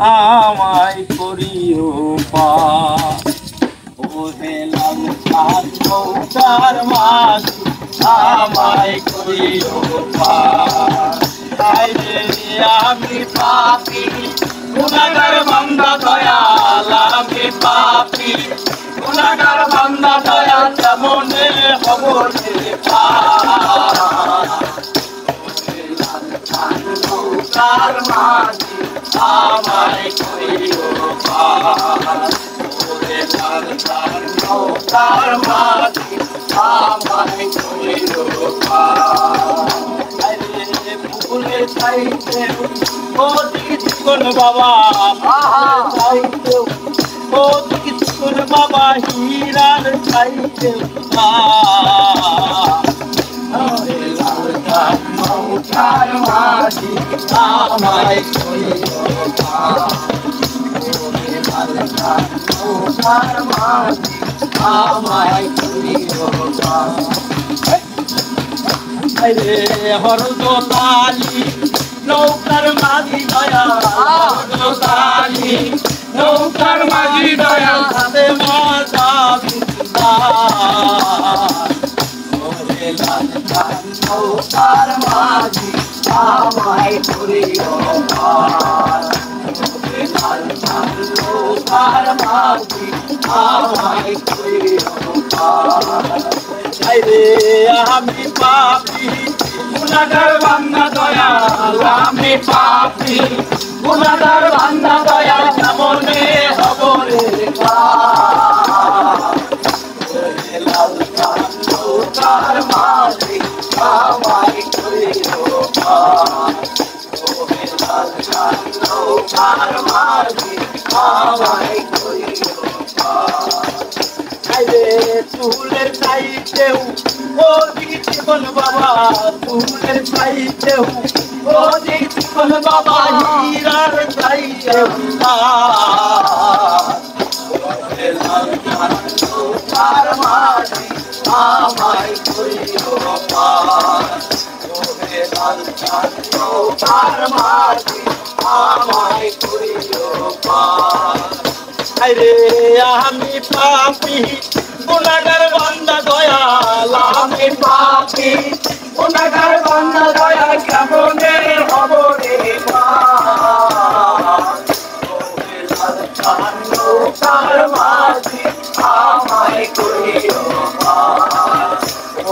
আমায় করিও পার। ওহে লাল খান নৌকার মাঝি আমায় করিও পার। আইরে আমি পাপী গুনাহগার বান্দা দয়াল, আমি পাপী গুনাহগার বান্দা দয়াল, কেমনে হব রে পার। ওহে লাল খান নৌকার মাঝি আমায় করিও পার। ওহে লাল খান নৌকার মাঝি আমায় করিও পার। আরে ফুলে চাইতে ও চিকন বাবা, চাইতে ও চিকন বাবা, হীরার চাইতে ওহে লাল খান নৌকার মাঝি আমায় করিও পার। ওহে লাল খান নৌকার মাঝি আমায় করিও পার। আরে হরদতালি নৌকার মাঝি দয়াল, হরদতালি নৌকার মাঝি দয়াল, হাতে মাজা বিন্দার। ওহে লাল খান নৌকার মাঝি আমায় করিও পার। ওহে লাল খান নৌকার মাঝি আমায় করিও পার। আইরে আমি পাপী গুনাহগার বান্দা দয়াল, আমি পাপী গুনাহগার বান্দা দয়াল, কেমনে হব রে পার। ওহে লাল খান নৌকার মাঝি আমায় করিও পার। ওহে লাল খান নৌকার মাঝি আমায় করিও পার। আইরে চুলের চাইতেও ও চিকন বাবা, চুলের চাইতেও ও চিকন বাবা, হীরার চাইতেও ওহে লাল খান নৌকার মাঝি আমায় করিও পার। ওহে লাল খান নৌকার মাঝি আমায় করিও পার। আরে আমি পাপী গুনাহগার বান্দা দয়াল, আমি পাপী গুনাহগার বান্দা দয়াল, কেমনে হব রে পার। ওহে লাল খান নৌকার মাঝি আমায় করিও পার।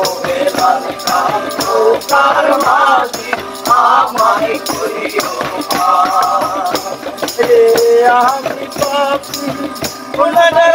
ওহে লাল খান নৌকার মাঝি আমায় করিও পার। আমি পাপী গুনাহগার